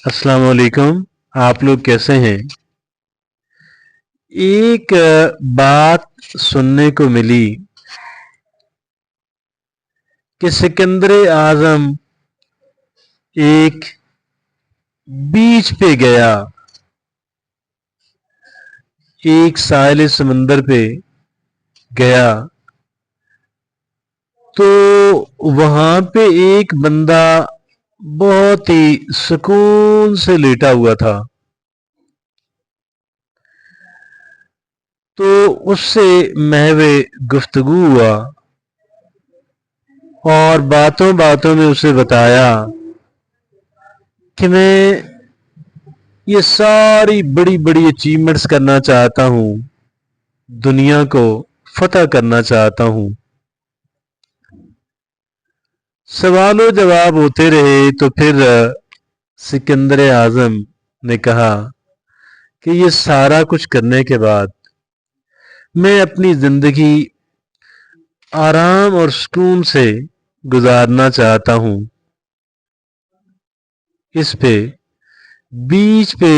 अस्सलाम वालेकुम। आप लोग कैसे हैं? एक बात सुनने को मिली कि सिकंदर आजम एक बीच पे गया, एक साहिल समंदर पे गया तो वहां पे एक बंदा बहुत ही सुकून से लेटा हुआ था। तो उससे महवे गुफ्तगू हुआ और बातों बातों में उसे बताया कि मैं ये सारी बड़ी बड़ी अचीवमेंट्स करना चाहता हूँ, दुनिया को फतह करना चाहता हूँ। सवालों जवाब होते रहे तो फिर सिकंदर आजम ने कहा कि ये सारा कुछ करने के बाद मैं अपनी जिंदगी आराम और सुकून से गुजारना चाहता हूँ। इस पे बीच पे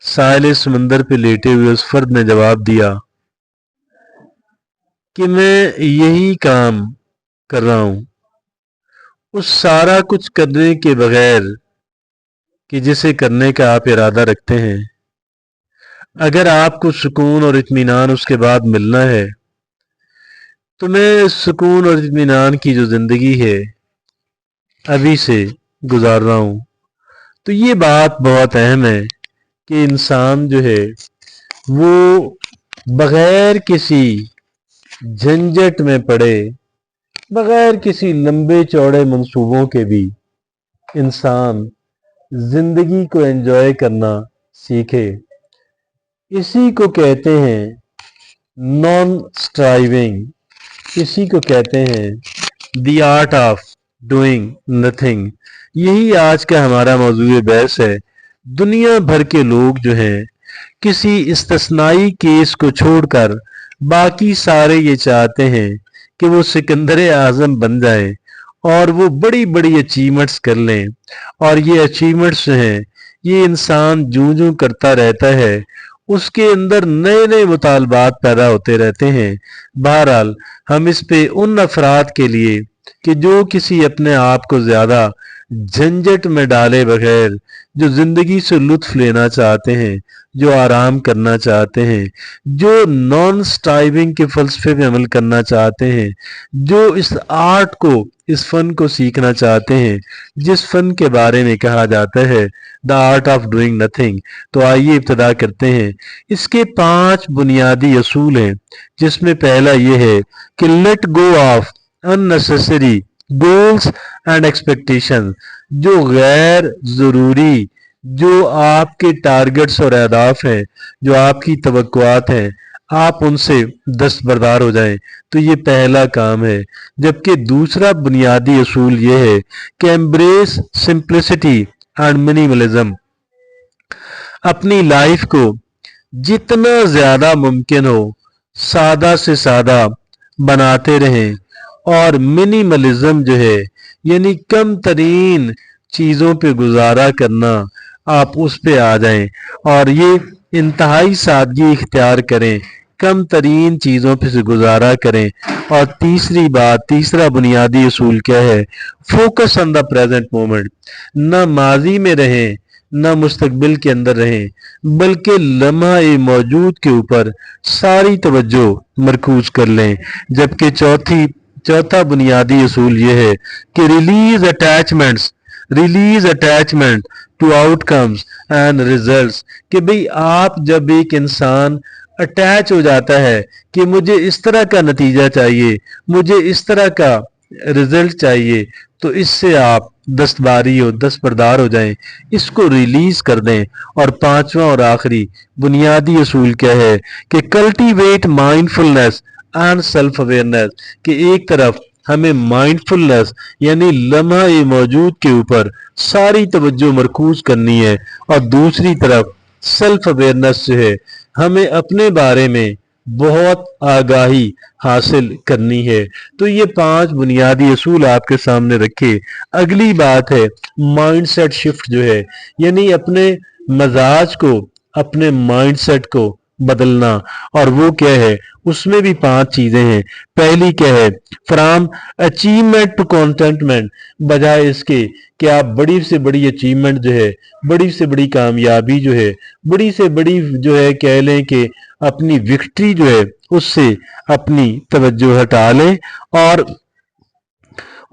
साहिल समंदर पे लेटे हुए उस फर्द ने जवाब दिया कि मैं यही काम कर रहा हूँ, उस सारा कुछ करने के बगैर कि जिसे करने का आप इरादा रखते हैं। अगर आपको सुकून और इत्मीनान उसके बाद मिलना है तो मैं सुकून और इत्मीनान की जो जिंदगी है अभी से गुजार रहा हूँ। तो ये बात बहुत अहम है कि इंसान जो है वो बगैर किसी झंझट में पड़े, बगैर किसी लंबे चौड़े मंसूबों के भी इंसान जिंदगी को एंजॉय करना सीखे। इसी को कहते हैं नॉन स्ट्राइविंग, इसी को कहते हैं the art of doing nothing. यही आज का हमारा मौजूद बहस है। दुनिया भर के लोग जो हैं किसी इस्तिस्नाई केस को छोड़कर बाकी सारे ये चाहते हैं कि वो सिकंदर आजम बन जाएं और वो बड़ी बड़ी अचीवमेंट्स कर लें। और ये अचीवमेंट्स जो हैं ये इंसान जूं जूं करता रहता है उसके अंदर नए नए मुतालबात पैदा होते रहते हैं। बहरहाल हम इस पे उन अफराद के लिए कि जो किसी अपने आप को ज्यादा झंझट में डाले बगैर जो जिंदगी से लुत्फ लेना चाहते हैं, जो आराम करना चाहते हैं, जो नॉन स्ट्राइविंग के फलसफे पे अमल करना चाहते हैं, जो इस आर्ट को, इस फन को सीखना चाहते हैं जिस फन के बारे में कहा जाता है the art of doing nothing. तो आइए इब्तिदा करते हैं। इसके 5 बुनियादी असूल हैं जिसमें पहला ये है कि let go of unnecessary goals and expectation. जो गैर जरूरी, जो आपके टारगेट्स और अहदाफ हैं, जो आपकी तवक्कुआत हैं, आप उनसे दस्तबरदार हो जाएं। तो ये पहला काम है। जबकि दूसरा बुनियादी असूल ये है कि एम्ब्रेस सिंप्लिसिटी एंड मिनिमलिज्म। अपनी लाइफ को जितना ज्यादा मुमकिन हो सादा से सादा बनाते रहें और मिनिमलिज्म जो है यानी कम तरीन चीजों पे गुजारा करना, आप उस पे आ जाएं और ये इंतहाई सादगी इख्तियार करें, कम तरीन चीजों पे से गुजारा करें। और तीसरी बात, तीसरा बुनियादी असूल क्या है? Focus on the present moment. न माजी में रहें न मुस्तकबिल के अंदर रहें, बल्कि लम्हा मौजूद के ऊपर सारी तवज्जो मरकूज कर लें। जबकि चौथा बुनियादी असूल यह है कि release attachment to outcomes and results. कि भाई आप जब एक इंसान अटैच हो जाता है कि मुझे इस तरह का नतीजा चाहिए, मुझे इस तरह का रिजल्ट चाहिए, तो इससे आप दस्तबरदार हो जाएं, इसको रिलीज कर दें। और पांचवा और आखिरी बुनियादी असूल क्या है कि cultivate mindfulness and self awareness. कि एक तरफ हमें माइंडफुलनेस यानी लम्हा मौजूद के ऊपर सारी तवज्जो मरकूज करनी है और दूसरी तरफ सेल्फ अवेयरनेस जो है हमें अपने बारे में बहुत आगाही हासिल करनी है। तो ये 5 बुनियादी असूल आपके सामने रखे। अगली बात है माइंडसेट शिफ्ट जो है, यानी अपने मजाज को, अपने माइंडसेट को बदलना। और वो क्या है, उसमें भी 5 चीजें हैं। पहली क्या है, फ्रॉम अचीवमेंट टू कंटेंटमेंट, बजाय इसके कि आप बड़ी से बड़ी अचीवमेंट जो है, बड़ी से बड़ी कामयाबी जो है, बड़ी से बड़ी जो है कह लें कि अपनी विक्ट्री जो है, उससे अपनी तवज्जो हटा लें और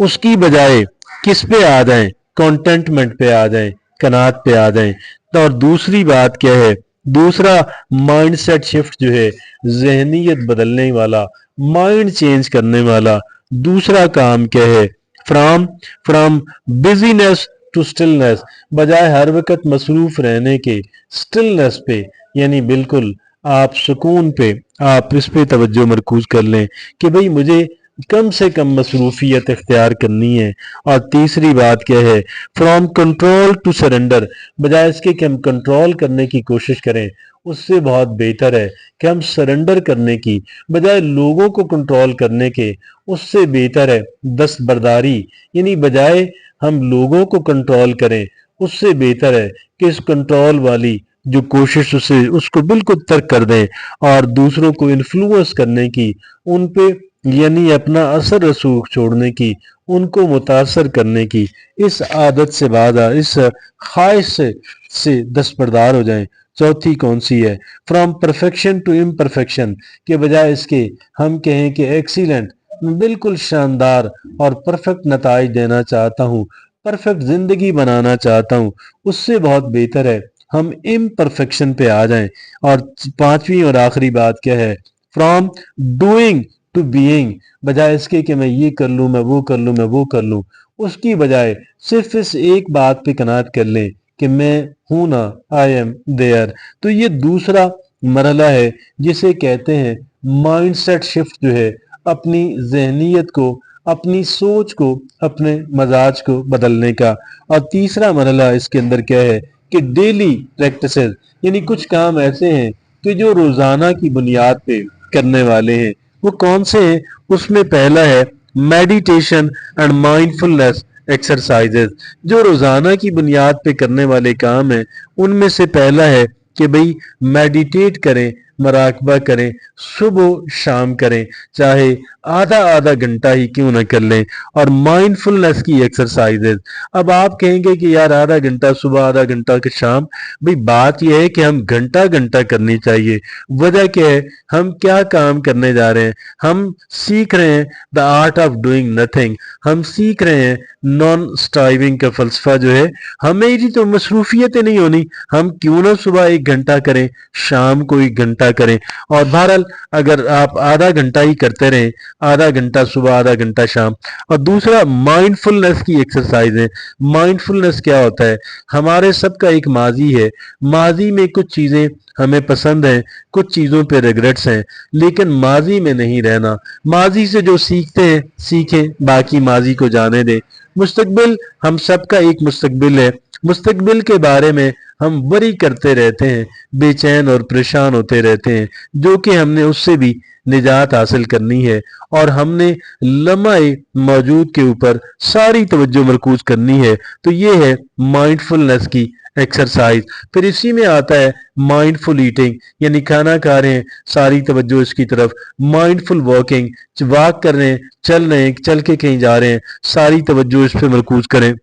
उसकी बजाय किस पे आ जाएं, कंटेंटमेंट पे आ जाएं, कनात पे आ जाएं। तो और दूसरी बात क्या है, दूसरा माइंडसेट शिफ्ट जो है, जहनीत बदलने वाला, माइंड चेंज करने वाला दूसरा काम क्या है, from from busyness to stillness, बजाय हर वक्त मसरूफ रहने के स्टिलनेस पे, यानी बिल्कुल आप सुकून पे, आप इस पे तवज्जो मरकूज कर लें कि भाई मुझे कम से कम मसरूफियत इख्तियार करनी है। और तीसरी बात क्या है, फ्रॉम कंट्रोल टू सरेंडर, बजाय इसके कि हम कंट्रोल करने की कोशिश करें, उससे बहुत बेहतर है कि हम सरेंडर करने की बजाय लोगों को कंट्रोल करने के, उससे बेहतर है दस्तबरदारी, यानी बजाय हम लोगों को कंट्रोल करें, उससे बेहतर है कि इस कंट्रोल वाली जो कोशिश उसे उसको बिल्कुल तर्क कर दें और दूसरों को इन्फ्लुएंस करने की, उन पे यानी अपना असर रसूख छोड़ने की, उनको मुतासर करने की, इस आदत से बाधा, इस ख्वाहिश से दस्तबरदार हो जाएं। चौथी कौन सी है, फ्रॉम परफेक्शन टू इम्परफेक्शन, के बजाय इसके हम कहें कि एक्सीलेंट, मैं बिल्कुल शानदार और परफेक्ट नताइज देना चाहता हूँ, परफेक्ट जिंदगी बनाना चाहता हूँ, उससे बहुत बेहतर है हम इम्परफेक्शन पे आ जाएं। और पांचवी और आखिरी बात क्या है, फ्रॉम डूइंग टू बीइंग, बजाय इसके कि मैं ये कर लूं, मैं वो कर लूं, मैं वो कर लूं, उसकी बजाय सिर्फ इस एक बात पे कनात कर लें कि मैं हूं ना, आई एम देयर। तो ये दूसरा मरहला है जिसे कहते हैं माइंडसेट शिफ्ट जो है, अपनी जहनीत को, अपनी सोच को, अपने मजाज को बदलने का। और तीसरा मरहला इसके अंदर क्या है कि डेली प्रैक्टिसेस, यानी कुछ काम ऐसे हैं कि जो रोजाना की बुनियाद पे करने वाले हैं। वो कौन से हैं, उसमें पहला है मेडिटेशन एंड माइंडफुलनेस एक्सरसाइजेज, जो रोजाना की बुनियाद पे करने वाले काम हैं। उनमें से पहला है कि भाई मेडिटेट करें, मराकबा करें, सुबह शाम करें, चाहे आधा आधा घंटा ही क्यों ना कर लें। और माइंडफुलनेस की एक्सरसाइजेज, अब आप कहेंगे कि यार आधा घंटा सुबह, आधा घंटा के शाम, भाई बात यह है कि हम घंटा घंटा करनी चाहिए। वजह क्या है, हम क्या काम करने जा रहे हैं, हम सीख रहे हैं the art of doing nothing, हम सीख रहे हैं नॉन स्ट्राइविंग का फलसफा जो है। हमें तो मसरूफियतें नहीं होनी, हम क्यों ना सुबह 1 घंटा करें, शाम को 1 घंटा करें। और बहरहाल अगर आप आधा घंटा ही करते रहें, आधा घंटा सुबह, आधा घंटा शाम। और दूसरा माइंडफुलनेस की एक्सरसाइज है। माइंडफुलनेस क्या होता है, हमारे सबका एक माजी है, माजी में कुछ चीजें हमें पसंद हैं, कुछ चीजों पे रिग्रेट्स हैं, लेकिन माजी में नहीं रहना। माजी से जो सीखते हैं सीखें, बाकी माजी को जाने दें। मुस्तकबिल, हम सबका एक मुस्तकबिल है, मुस्तकबिल के बारे में हम वरी करते रहते हैं, बेचैन और परेशान होते रहते हैं, जो कि हमने उससे भी निजात हासिल करनी है। और हमने लम्हाए मौजूद के ऊपर सारी तवज्जो मरकूज करनी है। तो ये है माइंडफुलनेस की एक्सरसाइज। फिर इसी में आता है माइंडफुल ईटिंग, यानी खाना खा रहे हैं, सारी तवज्जो इसकी तरफ। माइंडफुल वॉकिंग, वॉक कर रहे हैं, चल रहे हैं, चल के कहीं जा रहे हैं, सारी तवज्जो इस पे मरकूज करें।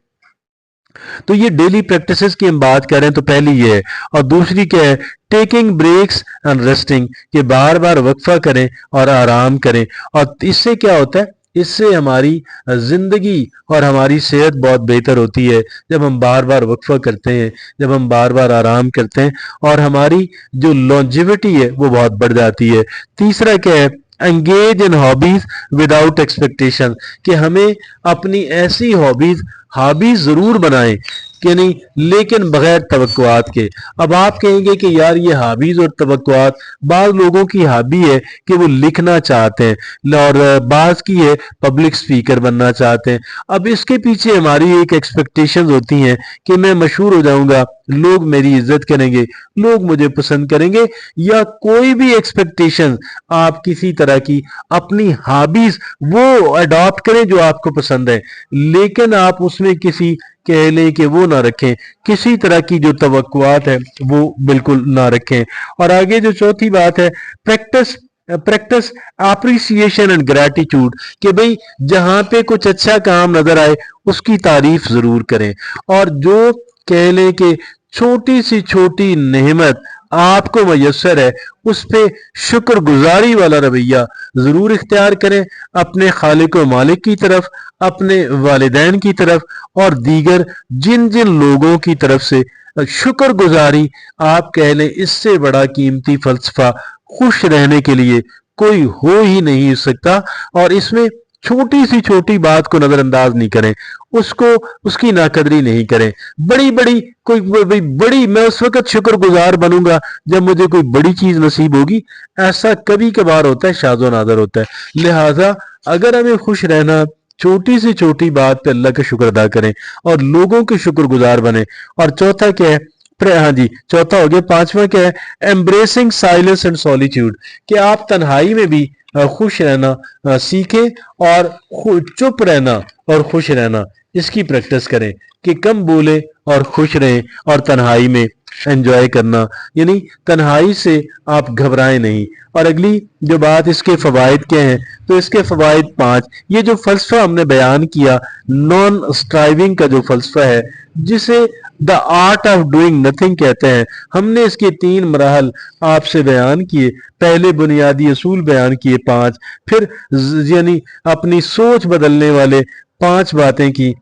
तो ये डेली प्रैक्टिसेस की हम बात कर रहे हैं, तो पहली ये है। और दूसरी क्या है, टेकिंग ब्रेक्स एंड रेस्टिंग, कि बार बार वक्फा करें और आराम करें। और इससे क्या होता है, इससे हमारी जिंदगी और हमारी सेहत बहुत बेहतर होती है जब हम बार बार वक्फा करते हैं, जब हम बार बार आराम करते हैं, और हमारी जो लॉन्जिविटी है वो बहुत बढ़ जाती है। तीसरा क्या है, engage in hobbies without expectation, कि हमें अपनी ऐसी हॉबीज हॉबी जरूर बनाएं कि नहीं, लेकिन बगैर तवक्कुआत के। अब आप कहेंगे कि यार ये हॉबीज और तवक्कुआत, बाज लोगों की हॉबी है कि वो लिखना चाहते हैं और बाज की है पब्लिक स्पीकर बनना चाहते हैं। अब इसके पीछे हमारी एक एक्सपेक्टेशंस होती हैं कि मैं मशहूर हो जाऊंगा, लोग मेरी इज्जत करेंगे, लोग मुझे पसंद करेंगे, या कोई भी एक्सपेक्टेशन आप किसी तरह की अपनी हॉबीज वो अडॉप्ट करें जो आपको पसंद है, लेकिन आप उसमें किसी कह लें कि वो ना रखें, किसी तरह की जो तवक्कुआत है वो बिल्कुल ना रखें। और आगे जो चौथी बात है, practice practice appreciation and gratitude, कि भाई जहां पे कुछ अच्छा काम नजर आए उसकी तारीफ जरूर करें, और जो कह लें कि छोटी सी छोटी नेमत आपको मयसर है उस पे शुक्रगुजारी वाला रवैया जरूर इख्तियार करें, अपने खालिक व मालिक की तरफ, अपने वालिदैन की तरफ और दीगर जिन जिन लोगों की तरफ से शुक्रगुजारी आप कह लें, इससे बड़ा कीमती फलसफा खुश रहने के लिए कोई हो ही नहीं सकता। और इसमें छोटी सी छोटी बात को नजरअंदाज नहीं करें, उसको उसकी नाकदरी नहीं करें। बड़ी बड़ी कोई बड़ी मैं उस वक्त शुक्रगुजार बनूंगा जब मुझे कोई बड़ी चीज नसीब होगी, ऐसा कभी कभार होता है, शाज़ो नादर होता है। लिहाजा अगर हमें खुश रहना, छोटी से छोटी बात पे अल्लाह का शुक्र अदा करें और लोगों के शुक्रगुजार बने। और चौथा क्या है, हाँ जी चौथा हो गया। पांचवा क्या है, एम्ब्रेसिंग साइलेंस एंड सॉलिट्यूड, कि आप तन्हाई में भी खुश रहना सीखें और चुप रहना और खुश रहना इसकी प्रैक्टिस करें, कि कम बोले और खुश रहें और तन्हाई में एंजॉय करना, यानी तन्हाई से आप घबराएं नहीं। और अगली जो बात, इसके फवायद क्या हैं, तो इसके फवायद 5। ये जो फलसफा हमने बयान किया नॉन स्ट्राइविंग का जो फलसफा है, जिसे the art of doing nothing कहते हैं, हमने इसके 3 मराहल आपसे बयान किए। पहले बुनियादी असूल बयान किए 5, फिर यानी अपनी सोच बदलने वाले 5 बातें की,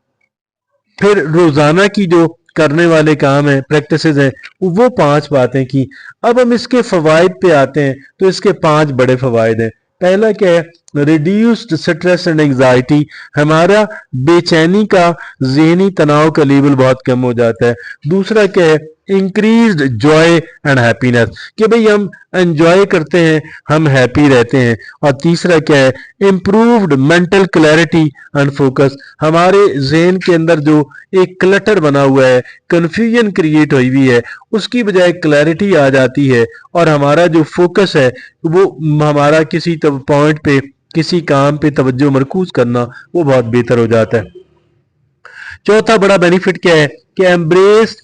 फिर रोजाना की जो करने वाले काम है, प्रैक्टिसेस हैं, वो 5 बातें की। अब हम इसके फवायद पे आते हैं, तो इसके 5 बड़े फवायद हैं। पहला क्या है, रिड्यूस्ड स्ट्रेस एंड एंग्जाइटी, हमारा बेचैनी का, जहनी तनाव का लेवल बहुत कम हो जाता है। दूसरा क्या है, इंक्रीज्ड जॉय एंड हैप्पीनेस, कि भाई हम एंजॉय करते हैं, हम हैप्पी रहते हैं। और तीसरा क्या है, improved mental clarity and focus, हमारे जहन के अंदर जो एक क्लटर बना हुआ है, कंफ्यूजन क्रिएट हुई हुई है, उसकी बजाय क्लैरिटी आ जाती है और हमारा जो फोकस है वो हमारा किसी पॉइंट पे, किसी काम पे तवज्जो मरकूज करना वो बहुत बेहतर हो जाता है। चौथा बड़ा बेनिफिट क्या है कि embrace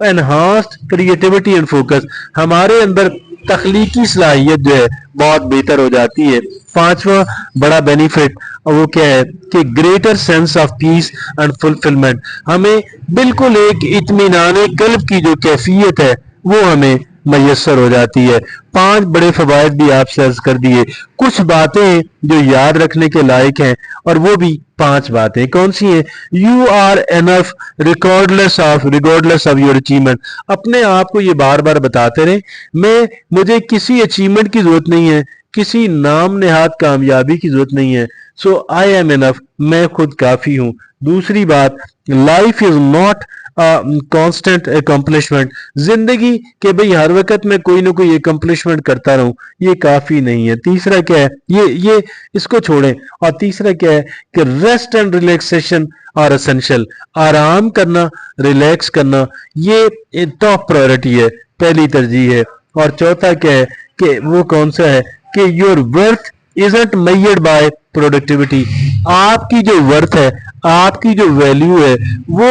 enhanced creativity and focus, हमारे अंदर तख्लीकी सलाहियत जो है बहुत बेहतर हो जाती है। पांचवा बड़ा बेनिफिट वो क्या है कि greater sense of peace and fulfilment, हमें बिल्कुल एक इत्मीनान कल्ब की जो कैफियत है वो हमें मयसर हो जाती है। 5 बड़े फवायद भी आपसे अर्ज कर दिए। कुछ बातें जो याद रखने के लायक हैं, और वो भी 5 बातें कौन सी हैं, you are enough regardless of your achievement, अपने आप को ये बार बार बताते रहे, मुझे किसी अचीवमेंट की जरूरत नहीं है, किसी नाम नेहाद कामयाबी की जरूरत नहीं है, सो आई एम एनफ, मैं खुद काफी हूं। दूसरी बात, life is not constant accomplishment, जिंदगी के भाई हर वक्त में कोई ना कोई अकम्पलिशमेंट करता रहूं ये काफी नहीं है। तीसरा क्या है, ये इसको छोड़ें। और तीसरा क्या है कि rest and relaxation are essential, आराम करना, रिलैक्स करना ये टॉप प्रायोरिटी है, पहली तरजीह है। और चौथा क्या है कि वो कौन सा है कि your worth isn't measured by productivity, आपकी जो वर्थ है, आपकी जो वैल्यू है वो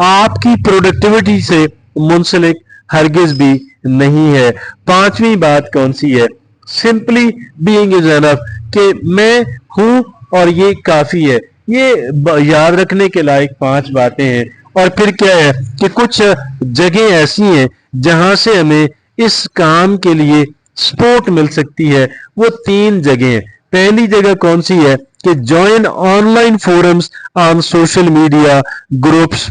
आपकी प्रोडक्टिविटी से मुंसलिक हरगिज भी नहीं है। पांचवी बात कौन सी है, सिंपली बीइंग इज एनफ, कि मैं हूं और ये काफी है। ये याद रखने के लायक 5 बातें हैं। और फिर क्या है कि कुछ जगह ऐसी हैं जहां से हमें इस काम के लिए सपोर्ट मिल सकती है, वो 3 जगह। पहली जगह कौन सी है कि join online forums on social media groups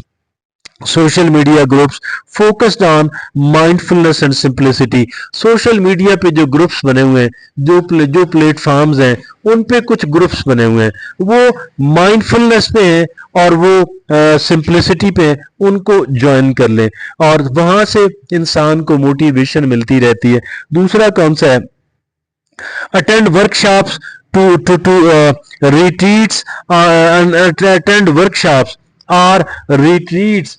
social media groups focused on mindfulness and simplicity. Social media पे जो ग्रुप्स बने हुए हैं, जो प्लेटफॉर्म्स हैं, उन पे कुछ ग्रुप्स बने हुए हैं, वो माइंडफुलनेस पे हैं और वो सिंप्लिसिटी पे हैं, उनको ज्वाइन कर लें और वहां से इंसान को मोटिवेशन मिलती रहती है। दूसरा कौन सा है? attend workshops to retreats and attend workshops or retreats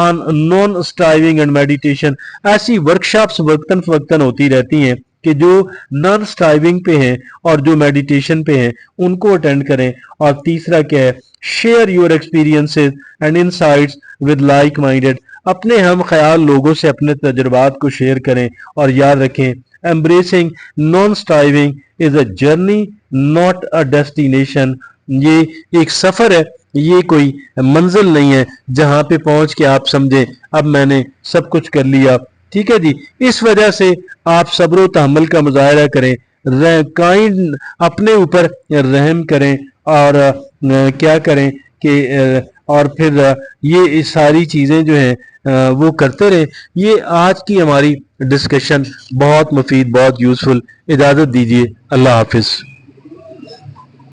on non striving and meditation। ऐसी वर्कशॉप्स वक्तन फवक्तन होती रहती हैं कि जो नॉन स्ट्राइविंग पे हैं और जो मेडिटेशन पे हैं उनको अटेंड करें। और तीसरा क्या है? Share your experiences and insights with like minded. अपने हम ख्याल लोगों से अपने तजुर्बात को शेयर करें और याद रखें, embracing non-striving is a journey not a destination। ये एक सफर है, ये कोई मंजिल नहीं है जहां पे पहुंच के आप समझें अब मैंने सब कुछ कर लिया। ठीक है जी, इस वजह से आप सब्र तहम्मुल का मुजाहरा करें, काइंड अपने ऊपर रहम करें और क्या करें कि और फिर ये सारी चीज़ें जो हैं वो करते रहे। ये आज की हमारी डिस्कशन बहुत मुफीद, बहुत यूज़फुल। इजाज़त दीजिए, अल्लाह हाफिज़।